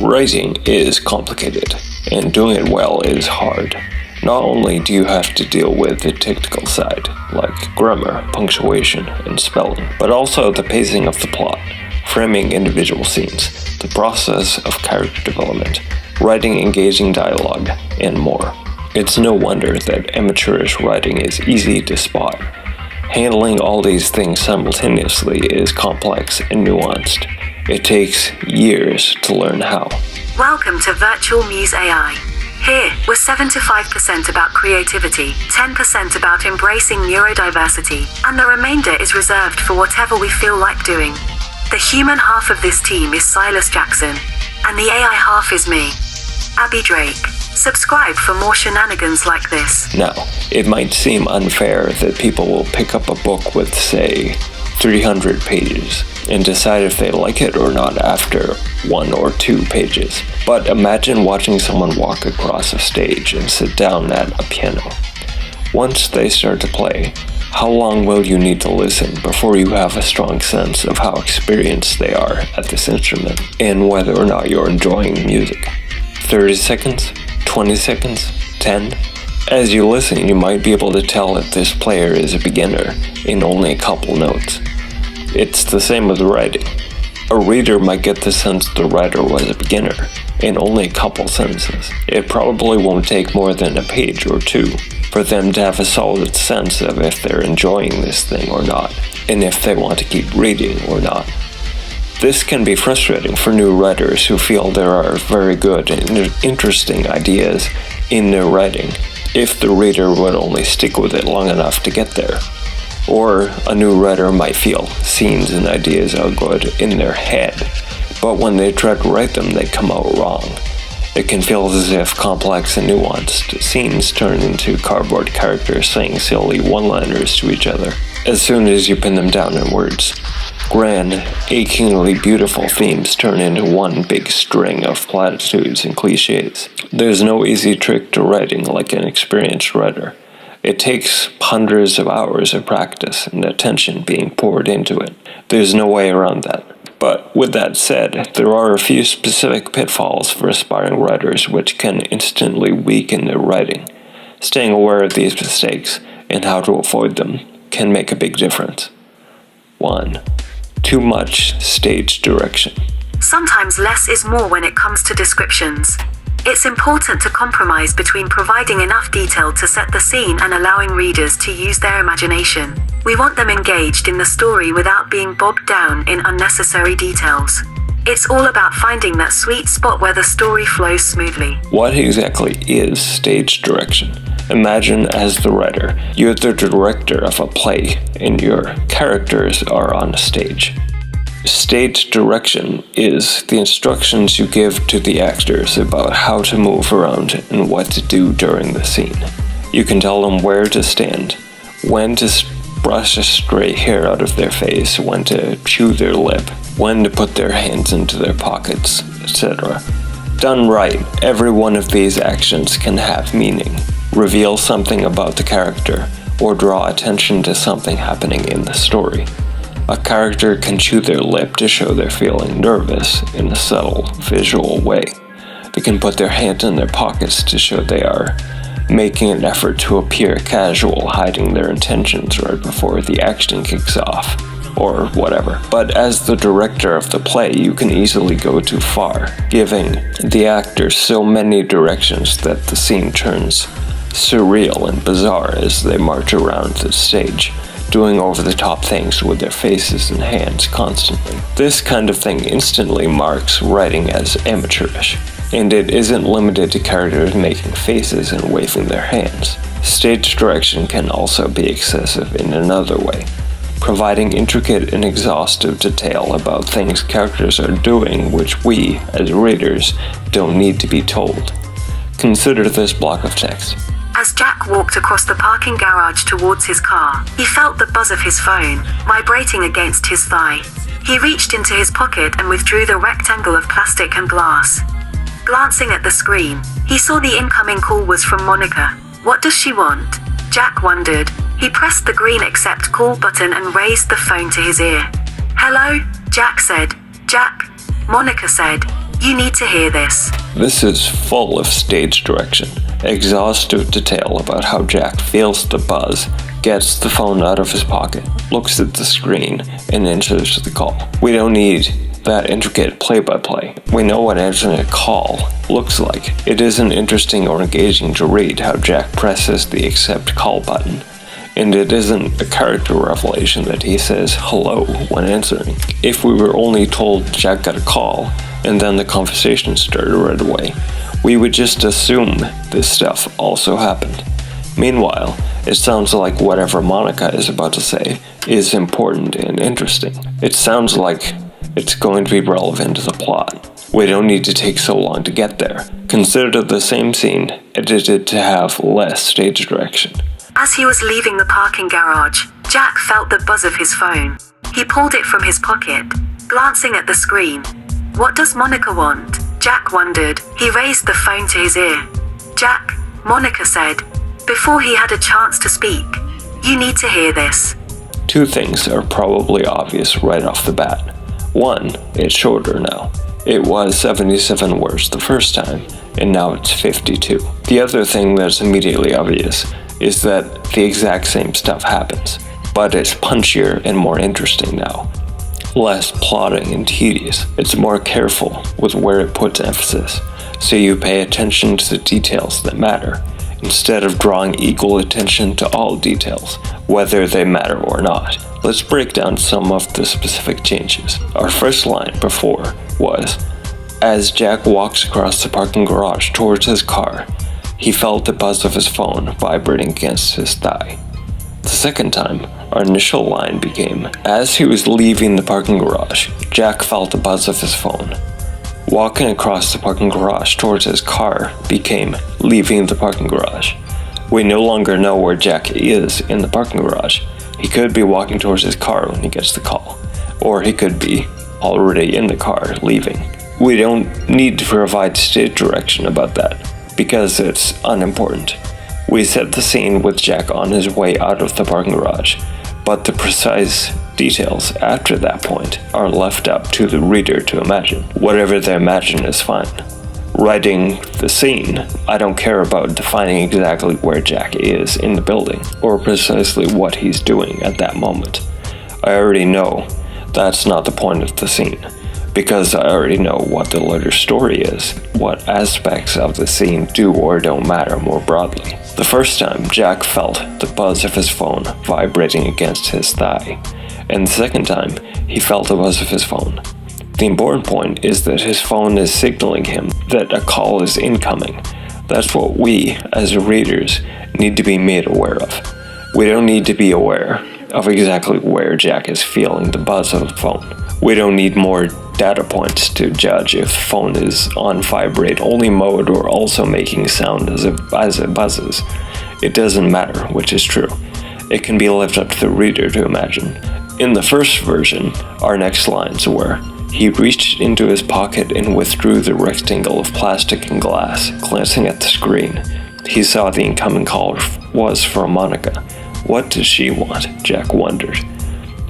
Writing is complicated, and doing it well is hard. Not only do you have to deal with the technical side, like grammar, punctuation, and spelling, but also the pacing of the plot, framing individual scenes, the process of character development, writing engaging dialogue, and more. It's no wonder that amateurish writing is easy to spot. Handling all these things simultaneously is complex and nuanced. It takes years to learn how. Welcome to Virtual Muse AI. Here, we're 75% about creativity, 10% about embracing neurodiversity, and the remainder is reserved for whatever we feel like doing. The human half of this team is Silas Jackson, and the AI half is me, Abby Drake. Subscribe for more shenanigans like this. Now, it might seem unfair that people will pick up a book with, say, 300 pages and decide if they like it or not after 1 or 2 pages. But imagine watching someone walk across a stage and sit down at a piano. Once they start to play, how long will you need to listen before you have a strong sense of how experienced they are at this instrument and whether or not you're enjoying the music? 30 seconds? 20 seconds? 10? As you listen, you might be able to tell if this player is a beginner in only a couple notes. It's the same with writing. A reader might get the sense the writer was a beginner in only a couple sentences. It probably won't take more than a page or 2 for them to have a solid sense of if they're enjoying this thing or not, and if they want to keep reading or not. This can be frustrating for new writers who feel there are very good and interesting ideas in their writing, if the reader would only stick with it long enough to get there. Or a new writer might feel scenes and ideas are good in their head, but when they try to write them, they come out wrong. It can feel as if complex and nuanced scenes turn into cardboard characters saying silly one-liners to each other as soon as you pin them down in words. Grand, achingly beautiful themes turn into one big string of platitudes and cliches. There's no easy trick to writing like an experienced writer. It takes hundreds of hours of practice and attention being poured into it. There's no way around that. But with that said, there are a few specific pitfalls for aspiring writers which can instantly weaken their writing. Staying aware of these mistakes and how to avoid them can make a big difference. 1. Too much stage direction. Sometimes less is more when it comes to descriptions. It's important to compromise between providing enough detail to set the scene and allowing readers to use their imagination. We want them engaged in the story without being bogged down in unnecessary details. It's all about finding that sweet spot where the story flows smoothly. What exactly is stage direction? Imagine, as the writer, you're the director of a play and your characters are on a stage. Stage direction is the instructions you give to the actors about how to move around and what to do during the scene. You can tell them where to stand, when to brush a stray hair out of their face, when to chew their lip, when to put their hands into their pockets, etc. Done right, every one of these actions can have meaning, reveal something about the character, or draw attention to something happening in the story. A character can chew their lip to show they're feeling nervous in a subtle, visual way. They can put their hands in their pockets to show they are making an effort to appear casual, hiding their intentions right before the action kicks off, or whatever. But as the director of the play, you can easily go too far, giving the actors so many directions that the scene turns surreal and bizarre as they march around the stage, doing over-the-top things with their faces and hands constantly. This kind of thing instantly marks writing as amateurish, and it isn't limited to characters making faces and waving their hands. Stage direction can also be excessive in another way, providing intricate and exhaustive detail about things characters are doing which we, as readers, don't need to be told. Consider this block of text. As Jack walked across the parking garage towards his car, he felt the buzz of his phone, vibrating against his thigh. He reached into his pocket and withdrew the rectangle of plastic and glass. Glancing at the screen, he saw the incoming call was from Monica. What does she want? Jack wondered. He pressed the green accept call button and raised the phone to his ear. Hello? Jack said. Jack? Monica said. You need to hear this. This is full of stage direction, exhaustive detail about how Jack feels the buzz, gets the phone out of his pocket, looks at the screen, and answers the call. We don't need that intricate play-by-play. We know what answering a call looks like. It isn't interesting or engaging to read how Jack presses the accept call button, and it isn't a character revelation that he says hello when answering. If we were only told Jack got a call, and then the conversation started right away, we would just assume this stuff also happened. Meanwhile, it sounds like whatever Monica is about to say is important and interesting. It sounds like it's going to be relevant to the plot. We don't need to take so long to get there. Consider the same scene edited to have less stage direction. As he was leaving the parking garage, Jack felt the buzz of his phone. He pulled it from his pocket, glancing at the screen. What does Monica want? Jack wondered. He raised the phone to his ear. Jack, Monica said, before he had a chance to speak. You need to hear this. Two things are probably obvious right off the bat. One, it's shorter now. It was 77 words the first time, and now it's 52. The other thing that's immediately obvious is that the exact same stuff happens, but it's punchier and more interesting now. Less plotting and tedious. It's more careful with where it puts emphasis, so you pay attention to the details that matter, instead of drawing equal attention to all details, whether they matter or not. Let's break down some of the specific changes. Our first line before was, as Jack walks across the parking garage towards his car, he felt the buzz of his phone vibrating against his thigh. The second time, our initial line became, as he was leaving the parking garage, Jack felt the buzz of his phone. Walking across the parking garage towards his car became leaving the parking garage. We no longer know where Jack is in the parking garage. He could be walking towards his car when he gets the call, or he could be already in the car leaving. We don't need to provide stage direction about that, because it's unimportant. We set the scene with Jack on his way out of the parking garage, but the precise details after that point are left up to the reader to imagine. Whatever they imagine is fine. Writing the scene, I don't care about defining exactly where Jack is in the building, or precisely what he's doing at that moment. I already know that's not the point of the scene, because I already know what the later story is, what aspects of the scene do or don't matter more broadly. The first time, Jack felt the buzz of his phone vibrating against his thigh, and the second time, he felt the buzz of his phone. The important point is that his phone is signaling him that a call is incoming. That's what we, as readers, need to be made aware of. We don't need to be aware of exactly where Jack is feeling the buzz of the phone. We don't need more data points to judge if the phone is on vibrate-only mode or also making sound as it buzzes. It doesn't matter which is true. It can be left up to the reader to imagine. In the first version, our next lines were, he reached into his pocket and withdrew the rectangle of plastic and glass. Glancing at the screen, he saw the incoming call was from Monica. What does she want? Jack wondered.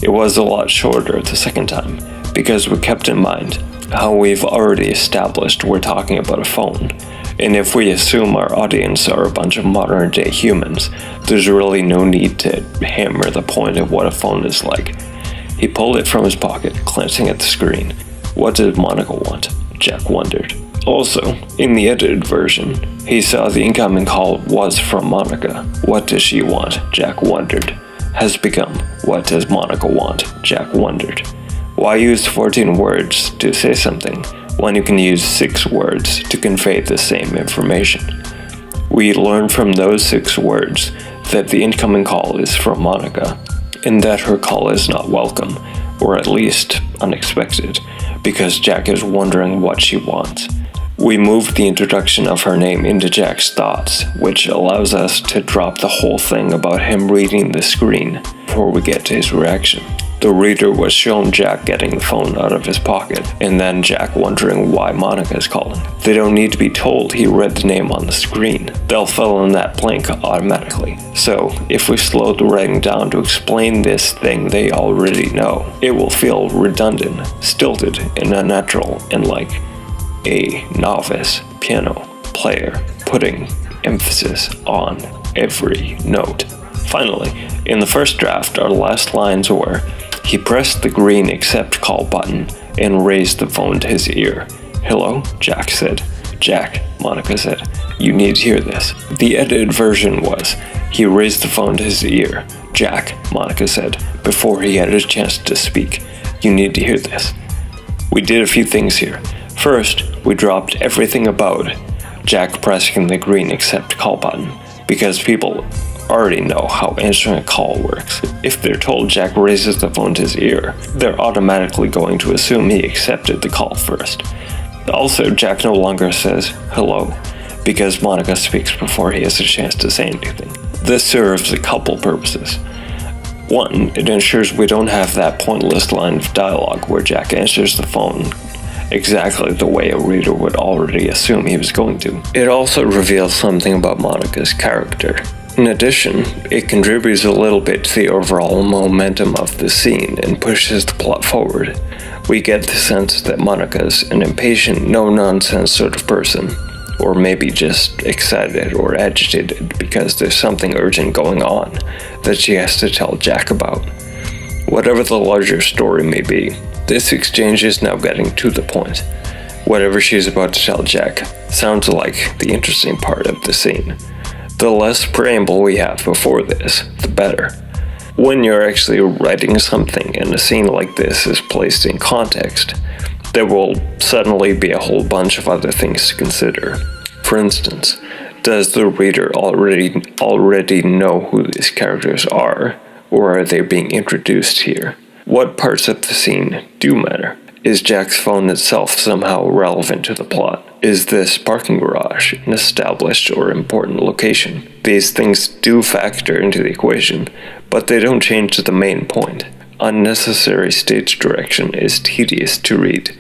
It was a lot shorter the second time, because we kept in mind how we've already established we're talking about a phone, and if we assume our audience are a bunch of modern-day humans, there's really no need to hammer the point of what a phone is like. He pulled it from his pocket, glancing at the screen. What did Monica want? Jack wondered. Also, in the edited version, he saw the incoming call was from Monica. What does she want? Jack wondered. Has become, what does Monica want? Jack wondered. Why use 14 words to say something when you can use 6 words to convey the same information? We learn from those 6 words that the incoming call is from Monica, and that her call is not welcome, or at least unexpected, because Jack is wondering what she wants. We moved the introduction of her name into Jack's thoughts, which allows us to drop the whole thing about him reading the screen before we get to his reaction. The reader was shown Jack getting the phone out of his pocket, and then Jack wondering why Monica is calling. They don't need to be told he read the name on the screen. They'll fill in that blank automatically. So, if we slow the writing down to explain this thing they already know, it will feel redundant, stilted, and unnatural, and like, a novice piano player, putting emphasis on every note. Finally, in the first draft, our last lines were, he pressed the green accept call button and raised the phone to his ear. Hello, Jack said. Jack, Monica said. You need to hear this. The edited version was, he raised the phone to his ear. Jack, Monica said, before he had a chance to speak. You need to hear this. We did a few things here. First, we dropped everything about Jack pressing the green accept call button, because people already know how answering a call works. If they're told Jack raises the phone to his ear, they're automatically going to assume he accepted the call first. Also, Jack no longer says hello, because Monica speaks before he has a chance to say anything. This serves a couple purposes. One, it ensures we don't have that pointless line of dialogue where Jack answers the phone exactly the way a reader would already assume he was going to. It also reveals something about Monica's character. In addition, it contributes a little bit to the overall momentum of the scene and pushes the plot forward. We get the sense that Monica's an impatient, no-nonsense sort of person, or maybe just excited or agitated because there's something urgent going on that she has to tell Jack about. Whatever the larger story may be, this exchange is now getting to the point. Whatever she's about to tell Jack sounds like the interesting part of the scene. The less preamble we have before this, the better. When you're actually writing something and a scene like this is placed in context, there will suddenly be a whole bunch of other things to consider. For instance, does the reader already know who these characters are, or are they being introduced here? What parts of the scene do matter? Is Jack's phone itself somehow relevant to the plot? Is this parking garage an established or important location? These things do factor into the equation, but they don't change the main point. Unnecessary stage direction is tedious to read.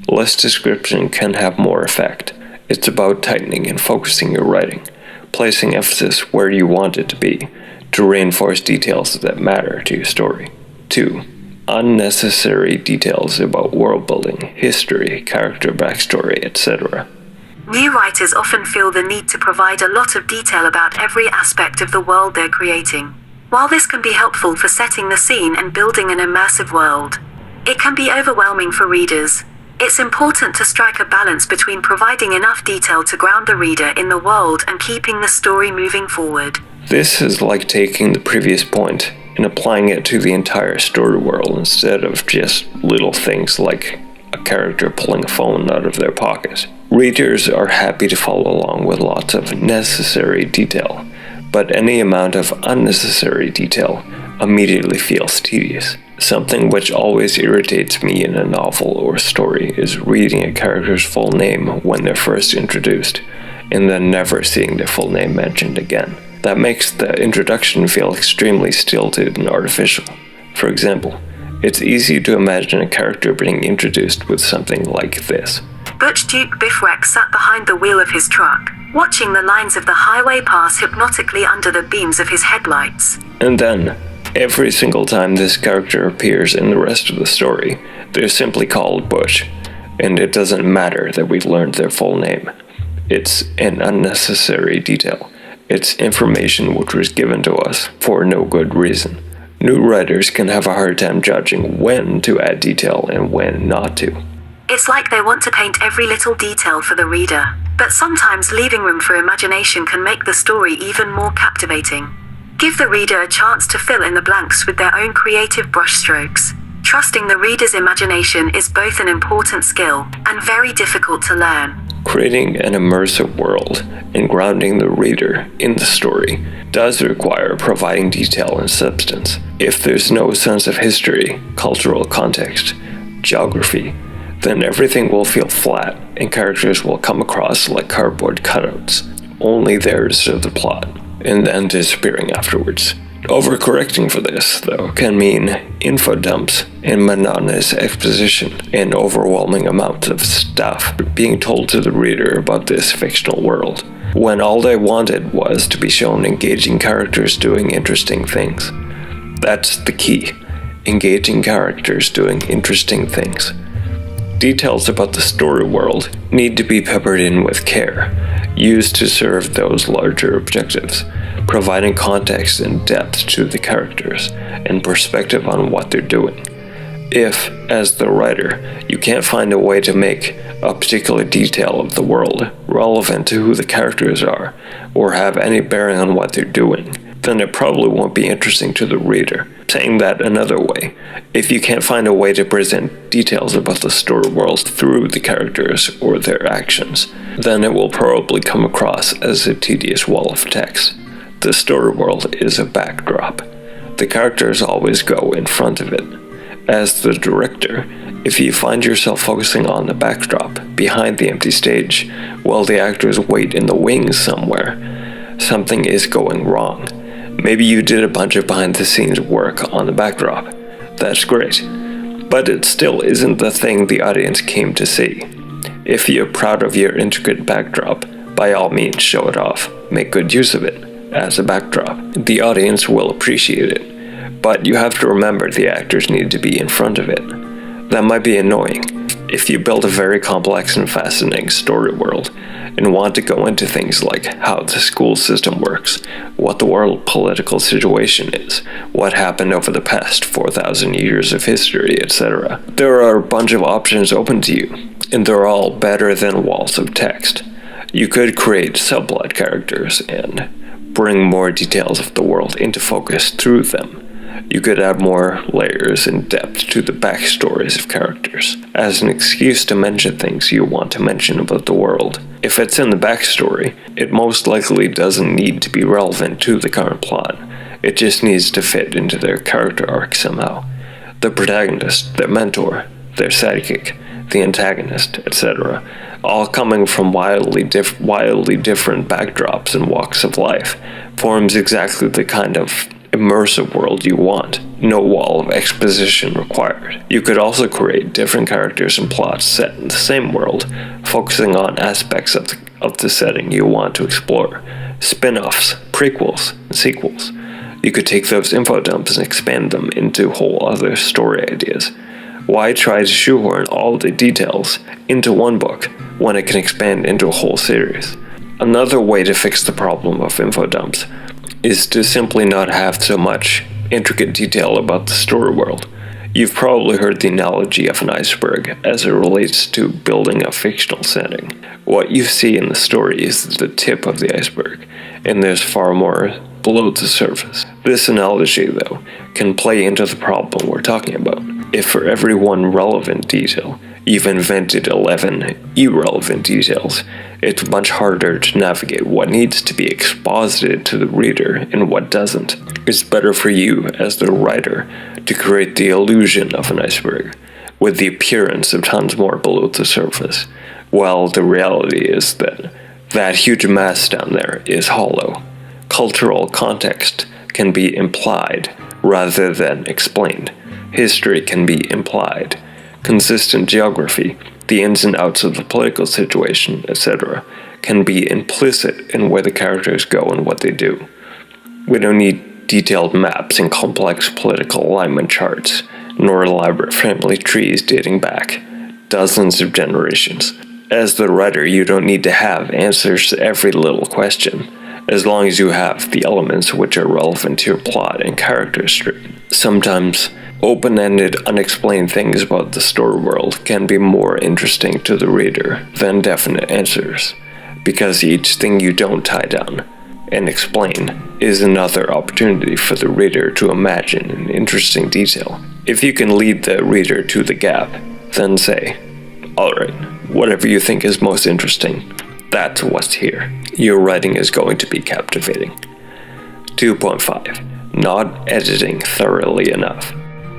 Less description can have more effect. It's about tightening and focusing your writing, placing emphasis where you want it to be, to reinforce details that matter to your story. 2. Unnecessary details about world building, history, character backstory, etc. New writers often feel the need to provide a lot of detail about every aspect of the world they're creating. While this can be helpful for setting the scene and building an immersive world, it can be overwhelming for readers. It's important to strike a balance between providing enough detail to ground the reader in the world and keeping the story moving forward. This is like taking the previous point and applying it to the entire story world instead of just little things like a character pulling a phone out of their pocket. Readers are happy to follow along with lots of necessary detail, but any amount of unnecessary detail immediately feels tedious. Something which always irritates me in a novel or story is reading a character's full name when they're first introduced, and then never seeing their full name mentioned again. That makes the introduction feel extremely stilted and artificial. For example, it's easy to imagine a character being introduced with something like this. Butch Duke Biffreck sat behind the wheel of his truck, watching the lines of the highway pass hypnotically under the beams of his headlights. And then, every single time this character appears in the rest of the story, they're simply called Butch, and it doesn't matter that we've learned their full name. It's an unnecessary detail. It's information which was given to us for no good reason. New writers can have a hard time judging when to add detail and when not to. It's like they want to paint every little detail for the reader, but sometimes leaving room for imagination can make the story even more captivating. Give the reader a chance to fill in the blanks with their own creative brushstrokes. Trusting the reader's imagination is both an important skill and very difficult to learn. Creating an immersive world and grounding the reader in the story does require providing detail and substance. If there's no sense of history, cultural context, geography, then everything will feel flat and characters will come across like cardboard cutouts, only there to serve the plot, and then disappearing afterwards. Overcorrecting for this, though, can mean info dumps and monotonous exposition and overwhelming amounts of stuff being told to the reader about this fictional world, when all they wanted was to be shown engaging characters doing interesting things. That's the key. Engaging characters doing interesting things. Details about the story world need to be peppered in with care, used to serve those larger objectives, providing context and depth to the characters and perspective on what they're doing. If, as the writer, you can't find a way to make a particular detail of the world relevant to who the characters are, or have any bearing on what they're doing, then it probably won't be interesting to the reader. Saying that another way, if you can't find a way to present details about the story world through the characters or their actions, then it will probably come across as a tedious wall of text. The story world is a backdrop. The characters always go in front of it. As the director, if you find yourself focusing on the backdrop, behind the empty stage, while the actors wait in the wings somewhere, something is going wrong. Maybe you did a bunch of behind-the-scenes work on the backdrop. That's great. But it still isn't the thing the audience came to see. If you're proud of your intricate backdrop, by all means show it off. Make good use of it as a backdrop. The audience will appreciate it. But you have to remember the actors need to be in front of it. That might be annoying if you build a very complex and fascinating story world and want to go into things like how the school system works, what the world political situation is, what happened over the past 4,000 years of history, etc. There are a bunch of options open to you, and they're all better than walls of text. You could create subplot characters and bring more details of the world into focus through them. You could add more layers and depth to the backstories of characters, as an excuse to mention things you want to mention about the world. If it's in the backstory, it most likely doesn't need to be relevant to the current plot. It just needs to fit into their character arc somehow. The protagonist, their mentor, their sidekick, the antagonist, etc., all coming from wildly different backdrops and walks of life, forms exactly the kind of immersive world you want. No wall of exposition required. You could also create different characters and plots set in the same world, focusing on aspects of the setting you want to explore. Spin-offs, prequels, and sequels. You could take those info dumps and expand them into whole other story ideas. Why try to shoehorn all the details into one book when it can expand into a whole series? Another way to fix the problem of info dumps is to simply not have so much intricate detail about the story world. You've probably heard the analogy of an iceberg as it relates to building a fictional setting. What you see in the story is the tip of the iceberg, and there's far more below the surface. This analogy, though, can play into the problem we're talking about. If for every one relevant detail, you've invented 11 irrelevant details, it's much harder to navigate what needs to be exposited to the reader and what doesn't. It's better for you, as the writer, to create the illusion of an iceberg, with the appearance of tons more below the surface, while the reality is that that huge mass down there is hollow. Cultural context can be implied rather than explained. History can be implied. Consistent geography, the ins and outs of the political situation, etc., can be implicit in where the characters go and what they do. We don't need detailed maps and complex political alignment charts, nor elaborate family trees dating back dozens of generations. As the writer, you don't need to have answers to every little question, as long as you have the elements which are relevant to your plot and character stream. Sometimes, open-ended, unexplained things about the story world can be more interesting to the reader than definite answers, because each thing you don't tie down and explain is another opportunity for the reader to imagine an interesting detail. If you can lead the reader to the gap, then say, "Alright, whatever you think is most interesting, that's what's here." Your writing is going to be captivating. 2.5. Not editing thoroughly enough.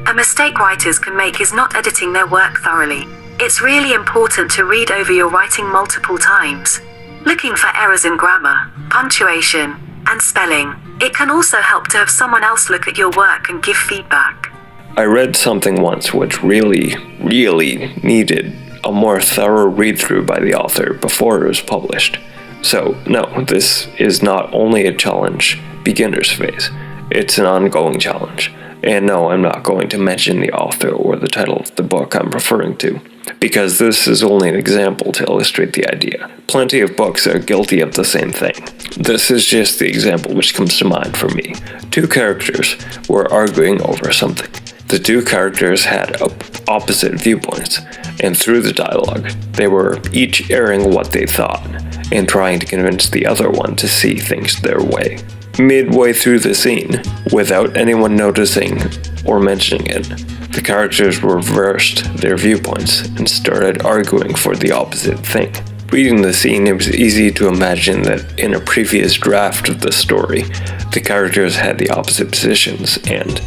A mistake writers can make is not editing their work thoroughly. It's really important to read over your writing multiple times, looking for errors in grammar, punctuation, and spelling. It can also help to have someone else look at your work and give feedback. I read something once which really needed a more thorough read-through by the author before it was published. So, no, this is not only a challenge beginner's phase, it's an ongoing challenge. And no, I'm not going to mention the author or the title of the book I'm referring to. because this is only an example to illustrate the idea. Plenty of books are guilty of the same thing. This is just the example which comes to mind for me. Two characters were arguing over something. The two characters had opposite viewpoints, and through the dialogue, they were each airing what they thought, and trying to convince the other one to see things their way. Midway through the scene, without anyone noticing or mentioning it, the characters reversed their viewpoints and started arguing for the opposite thing. Reading the scene, it was easy to imagine that in a previous draft of the story, the characters had the opposite positions, and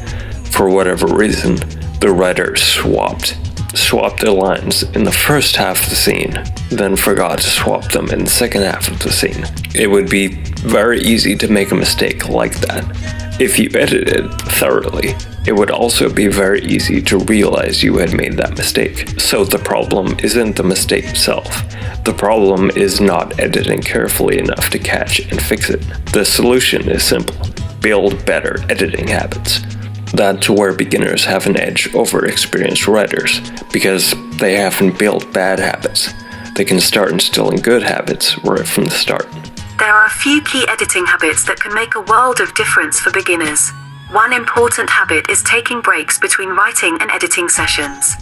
for whatever reason, the writer swapped their lines in the first half of the scene, then forgot to swap them in the second half of the scene. It would be very easy to make a mistake like that. If you edited thoroughly, it would also be very easy to realize you had made that mistake. So the problem isn't the mistake itself. The problem is not editing carefully enough to catch and fix it. The solution is simple. Build better editing habits. That's where beginners have an edge over experienced writers, because they haven't built bad habits. They can start instilling good habits right from the start. There are a few key editing habits that can make a world of difference for beginners. One important habit is taking breaks between writing and editing sessions.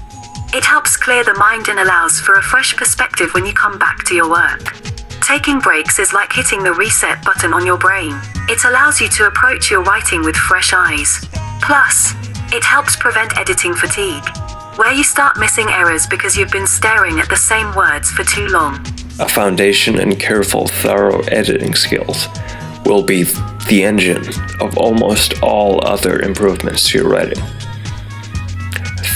It helps clear the mind and allows for a fresh perspective when you come back to your work. Taking breaks is like hitting the reset button on your brain. It allows you to approach your writing with fresh eyes. Plus, it helps prevent editing fatigue, where you start missing errors because you've been staring at the same words for too long. A foundation in careful, thorough editing skills will be the engine of almost all other improvements to your writing.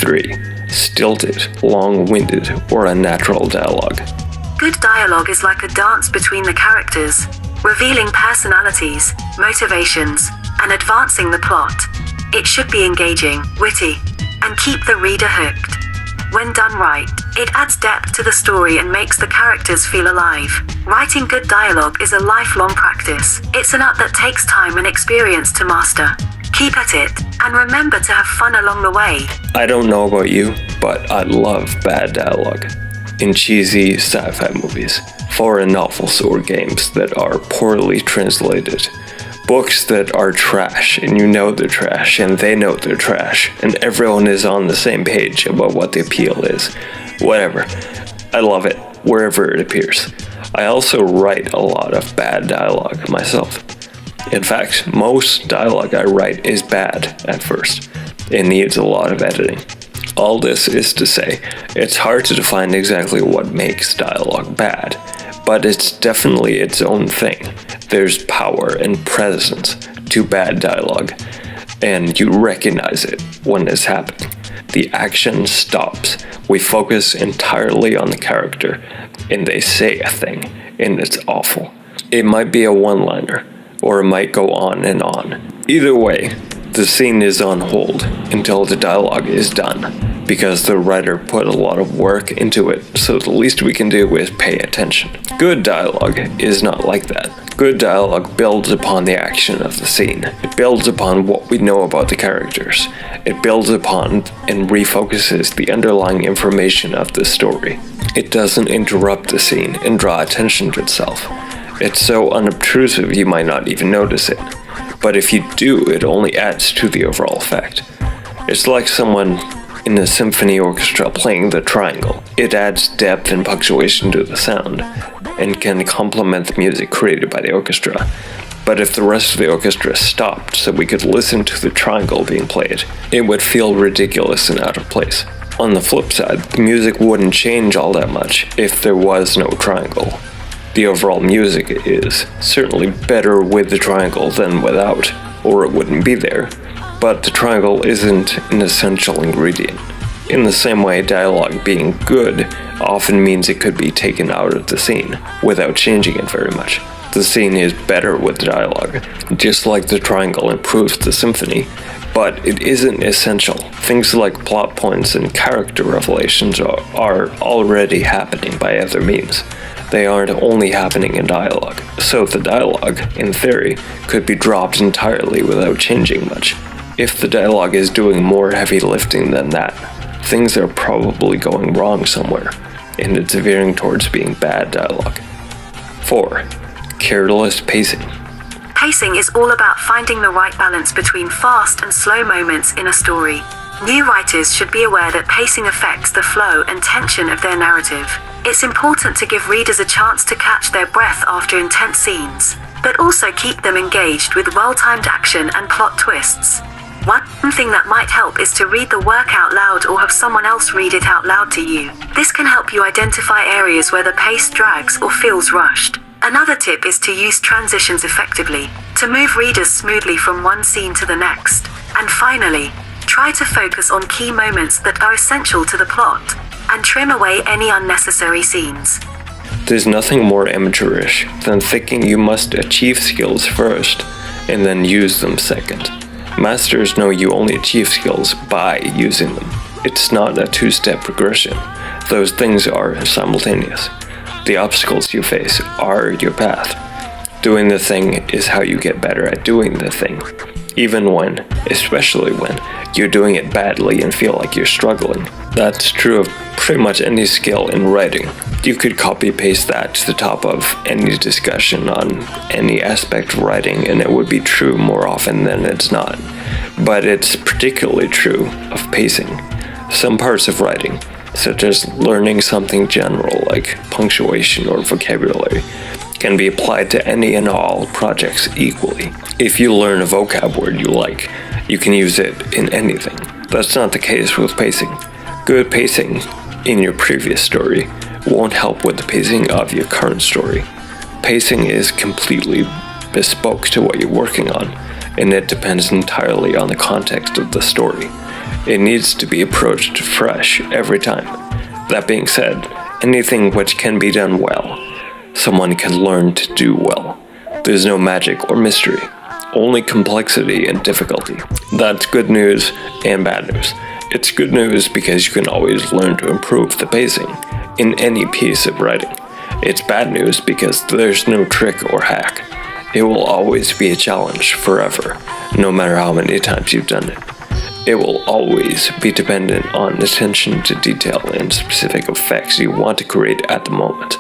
3. Stilted, long-winded, or unnatural dialogue. Good dialogue is like a dance between the characters, revealing personalities, motivations, and advancing the plot. It should be engaging, witty, and keep the reader hooked. When done right, it adds depth to the story and makes the characters feel alive. Writing good dialogue is a lifelong practice. It's an art that takes time and experience to master. Keep at it, and remember to have fun along the way. I don't know about you, but I love bad dialogue. In cheesy sci-fi movies, foreign novels or games that are poorly translated, books that are trash, and you know they're trash, and they know they're trash, and everyone is on the same page about what the appeal is. Whatever. I love it, wherever it appears. I also write a lot of bad dialogue myself. In fact, most dialogue I write is bad at first. It needs a lot of editing. All this is to say, it's hard to define exactly what makes dialogue bad, but it's definitely its own thing. There's power and presence to bad dialogue, and you recognize it when it's happening. The action stops. We focus entirely on the character, and they say a thing, and it's awful. It might be a one-liner, or it might go on and on. Either way, the scene is on hold until the dialogue is done, because the writer put a lot of work into it, so the least we can do is pay attention. Good dialogue is not like that. Good dialogue builds upon the action of the scene. It builds upon what we know about the characters. It builds upon and refocuses the underlying information of the story. It doesn't interrupt the scene and draw attention to itself. It's so unobtrusive you might not even notice it. But if you do, it only adds to the overall effect. It's like someone in a symphony orchestra playing the triangle. It adds depth and punctuation to the sound, and can complement the music created by the orchestra. But if the rest of the orchestra stopped so we could listen to the triangle being played, it would feel ridiculous and out of place. On the flip side, the music wouldn't change all that much if there was no triangle. The overall music is certainly better with the triangle than without, or it wouldn't be there. But the triangle isn't an essential ingredient. In the same way, dialogue being good often means it could be taken out of the scene without changing it very much. The scene is better with dialogue, just like the triangle improves the symphony, but it isn't essential. Things like plot points and character revelations are already happening by other means. They aren't only happening in dialogue, so the dialogue, in theory, could be dropped entirely without changing much, if the dialogue is doing more heavy lifting than that. things are probably going wrong somewhere, and it's veering towards being bad dialogue. 4. Careless pacing. Pacing is all about finding the right balance between fast and slow moments in a story. New writers should be aware that pacing affects the flow and tension of their narrative. It's important to give readers a chance to catch their breath after intense scenes, but also keep them engaged with well-timed action and plot twists. One thing that might help is to read the work out loud or have someone else read it out loud to you. This can help you identify areas where the pace drags or feels rushed. Another tip is to use transitions effectively, to move readers smoothly from one scene to the next. And finally, try to focus on key moments that are essential to the plot, and trim away any unnecessary scenes. There's nothing more amateurish than thinking you must achieve skills first, and then use them second. Masters know you only achieve skills by using them. It's not a two-step progression. Those things are simultaneous. The obstacles you face are your path. Doing the thing is how you get better at doing the thing. Even when, especially when, you're doing it badly and feel like you're struggling. That's true of pretty much any skill in writing. You could copy-paste that to the top of any discussion on any aspect of writing and it would be true more often than it's not. But it's particularly true of pacing. Some parts of writing, such as learning something general like punctuation or vocabulary, can be applied to any and all projects equally. If you learn a vocab word you like, you can use it in anything. That's not the case with pacing. Good pacing in your previous story won't help with the pacing of your current story. Pacing is completely bespoke to what you're working on, and it depends entirely on the context of the story. It needs to be approached fresh every time. That being said, anything which can be done well, someone can learn to do well. There's no magic or mystery, only complexity and difficulty. That's good news and bad news. It's good news because you can always learn to improve the pacing in any piece of writing. It's bad news because there's no trick or hack. It will always be a challenge forever, no matter how many times you've done it. It will always be dependent on attention to detail and specific effects you want to create at the moment.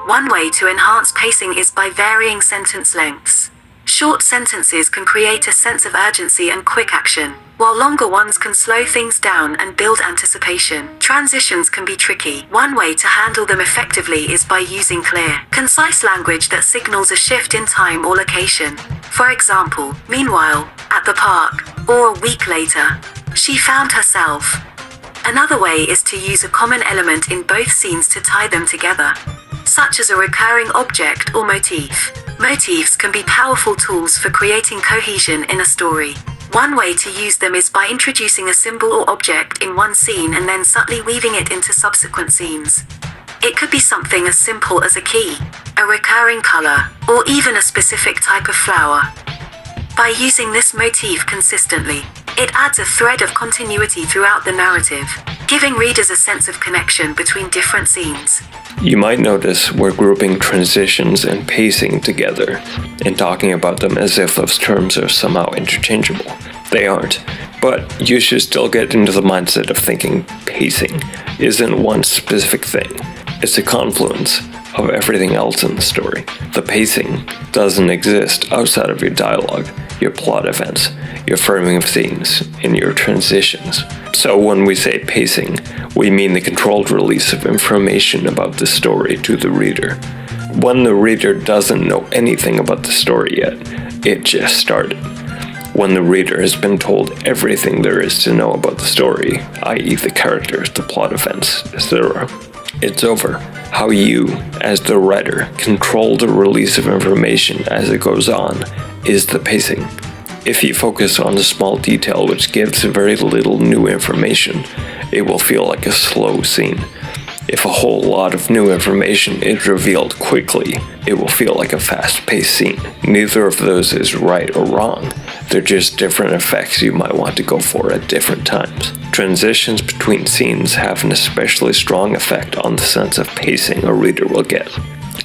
One way to enhance pacing is by varying sentence lengths. Short sentences can create a sense of urgency and quick action, while longer ones can slow things down and build anticipation. Transitions can be tricky. One way to handle them effectively is by using clear, concise language that signals a shift in time or location. For example, meanwhile, at the park, or a week later, she found herself. Another way is to use a common element in both scenes to tie them together, such as a recurring object or motif. Motifs can be powerful tools for creating cohesion in a story. One way to use them is by introducing a symbol or object in one scene and then subtly weaving it into subsequent scenes. It could be something as simple as a key, a recurring color, or even a specific type of flower. By using this motif consistently, it adds a thread of continuity throughout the narrative, giving readers a sense of connection between different scenes. You might notice we're grouping transitions and pacing together and talking about them as if those terms are somehow interchangeable. They aren't, but you should still get into the mindset of thinking pacing isn't one specific thing. It's a confluence of everything else in the story. The pacing doesn't exist outside of your dialogue, your plot events, your framing of scenes, and your transitions. So when we say pacing, we mean the controlled release of information about the story to the reader. When the reader doesn't know anything about the story yet, it just started. When the reader has been told everything there is to know about the story, i.e. the characters, the plot events, etc., it's over. How you, as the writer, control the release of information as it goes on is the pacing. If you focus on a small detail which gives very little new information, it will feel like a slow scene. If a whole lot of new information is revealed quickly, it will feel like a fast-paced scene. Neither of those is right or wrong. They're just different effects you might want to go for at different times. Transitions between scenes have an especially strong effect on the sense of pacing a reader will get.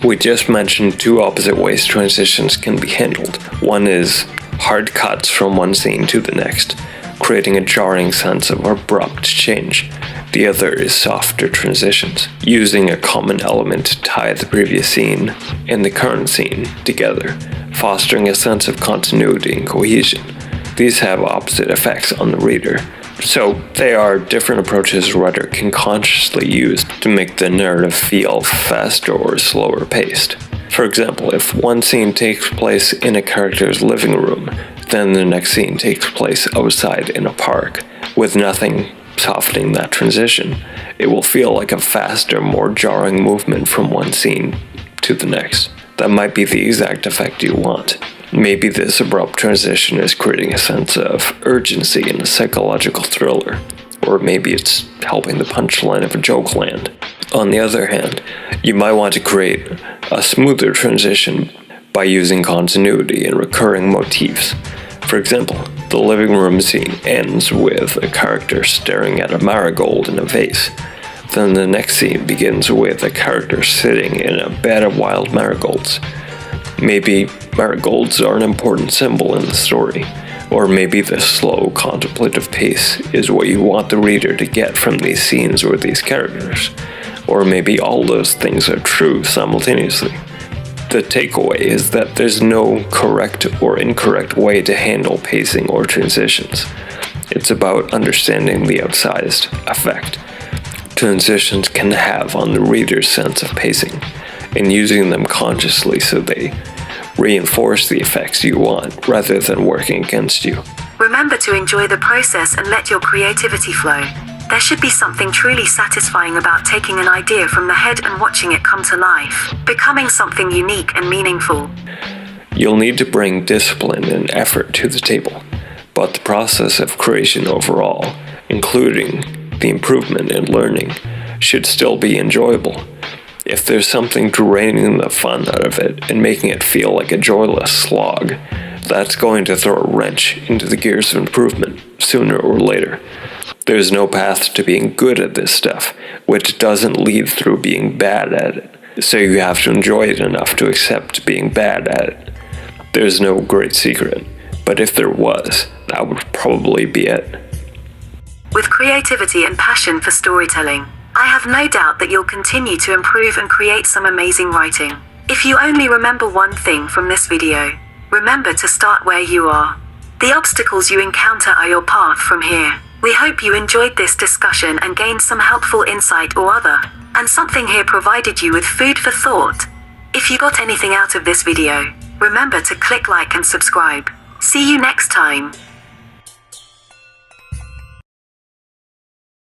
We just mentioned two opposite ways transitions can be handled. One is hard cuts from one scene to the next. creating a jarring sense of abrupt change. The other is softer transitions, using a common element to tie the previous scene and the current scene together, fostering a sense of continuity and cohesion. These have opposite effects on the reader, so they are different approaches a writer can consciously use to make the narrative feel faster or slower paced. For example, if one scene takes place in a character's living room, then the next scene takes place outside in a park, with nothing softening that transition, it will feel like a faster, more jarring movement from one scene to the next. That might be the exact effect you want. Maybe this abrupt transition is creating a sense of urgency in a psychological thriller, or maybe it's helping the punchline of a joke land. On the other hand, you might want to create a smoother transition by using continuity and recurring motifs. For example, the living room scene ends with a character staring at a marigold in a vase. Then the next scene begins with a character sitting in a bed of wild marigolds. Maybe marigolds are an important symbol in the story, or maybe the slow, contemplative pace is what you want the reader to get from these scenes or these characters, or maybe all those things are true simultaneously. The takeaway is that there's no correct or incorrect way to handle pacing or transitions. It's about understanding the outsized effect transitions can have on the reader's sense of pacing, and using them consciously so they reinforce the effects you want rather than working against you. Remember to enjoy the process and let your creativity flow. There should be something truly satisfying about taking an idea from the head and watching it come to life, becoming something unique and meaningful. You'll need to bring discipline and effort to the table, but the process of creation overall, including the improvement and learning, should still be enjoyable. If there's something draining the fun out of it and making it feel like a joyless slog, that's going to throw a wrench into the gears of improvement sooner or later. There's no path to being good at this stuff, which doesn't lead through being bad at it, so you have to enjoy it enough to accept being bad at it. There's no great secret, but if there was, that would probably be it. With creativity and passion for storytelling, I have no doubt that you'll continue to improve and create some amazing writing. If you only remember one thing from this video, remember to start where you are. The obstacles you encounter are your path from here. We hope you enjoyed this discussion and gained some helpful insight or other, and something here provided you with food for thought. If you got anything out of this video, remember to click like and subscribe. See you next time.